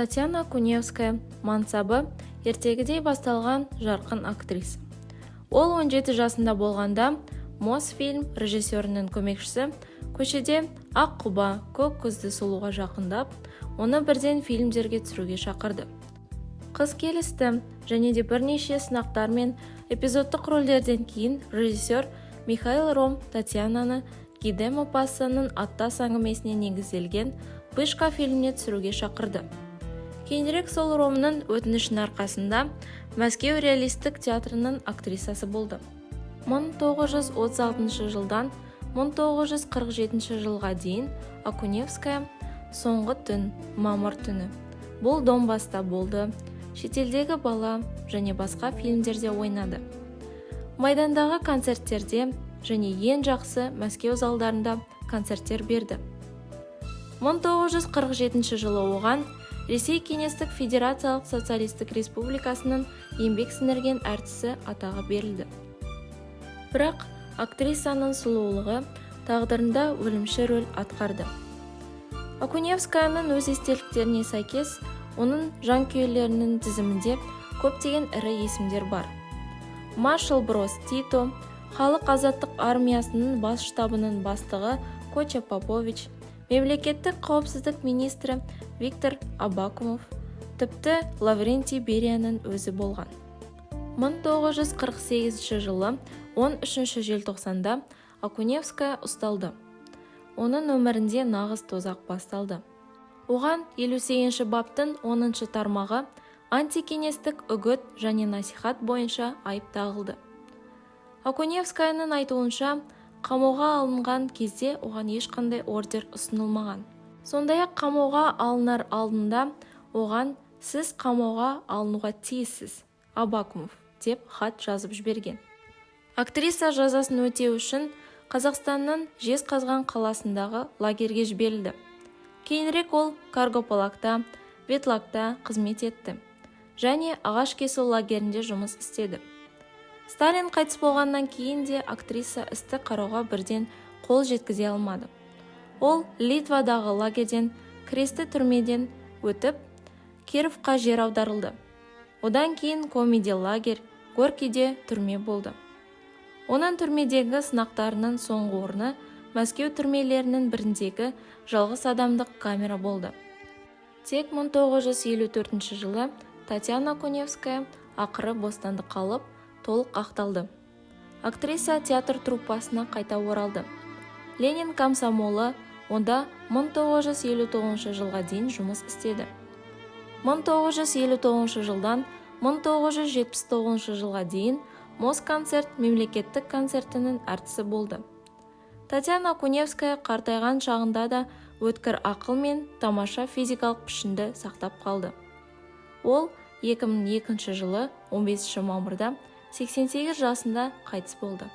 Татьяна Куневская мансабы ертегідей басталған жарқын актриса. Ол 17 жасында болғанда Мосфильм режиссерінің көмекшісі көшеде ақ құба, көк көзді сұлуға жақындап, оны бірден фильмдерге түсіруге шақырды. Қыз келісті, және де бірнеше сынақтар мен эпизодтық рөлдерден кейін режиссер Михаил Ром Татьянаны Гидемо Пассаның аттас әңгімесіне негізделген Пышка фильміне түсіруге шақырды. Кейінірек сол Ромның өтінішінің арқасында Мәскеу реалистік театрының актрисасы болды. 1936 жылдан 1947 жылға дейін Акуневская «Соңғы түн», «Мамыр түні», «Бұл Донбасста» болды, «Шетелдегі бала» және басқа фильмдерде ойнады. Майдандағы концерттерде және ең жақсы Мәскеу залдарында концерттер берді. 1947 жылы оған Ресей Кеңестік Федерациялық Социалистік Республикасының еңбек сіңірген әртісі атағы берілді. Бірақ актрисаның сұлулығы тағдырында өлімші рөл атқарды. Акуневскаяның өз естеліктеріне сәйкес, оның жанкүйерлерінің тізімінде көптеген ірі есімдер бар. Маршал Брос Тито, халық азаттық армиясының бас штабының бастығы Коча Попович, мемлекеттік қауіпсіздік министрі Виктор Абакумов, тіпті Лаврентий Берияның өзі болған. 1948 жылы 13 желтоқсанда Акуневская ұсталды. Оның өмірінде нағыз тозақ басталды. Оған 58 баптың 10 тармағы антикеңестік үгіт және насихат бойынша айып тағылды. Акуневскаяның айтуынша, қамауға алынған кезде оған ешқандай ордер ұсынылмаған. Сондай-ақ қамауға алынар алдында оған «Сіз қамауға алынуға тиіссіз, Абакумов» деп хат жазып жіберген. Актриса жазасын өтеу үшін Қазақстанның Жезқазған қаласындағы лагерге жіберілді. Кейінірек ол Каргополакта, Ветлакта қызмет етті және ағаш кесу лагерінде жұмыс істеді. Сталин қайтыс болғаннан кейін де актриса істі қарауға бірден қол жеткізе алмады. Ол Литвадағы лагерден Кресті түрмеден өтіп, Кировқа жер аударылды. Одан кейін Комеди лагерь, Горькийде түрме болды. Оның түрмедегі сынақтарының соңғы орны Мәскеу түрмелерінің біріндегі жалғыз адамдық камера болды. Тек 1954 жылы Татьяна Куневская ақыры бостандық қалып, толық ақталды. Актриса театр труппасына қайта оралды. Ленин комсомолы онда 1959 жылға дейін жұмыс істеді. 1959 жылдан 1979 жылға дейін Москонцерт мемлекеттік концертінің әртісі болды. Татьяна Куневская қартайған шағында да өткір ақыл мен тамаша физикалық пішінді сақтап қалды. Ол 2002 жылы 15 мамырда 88 жасында қайтыс болды.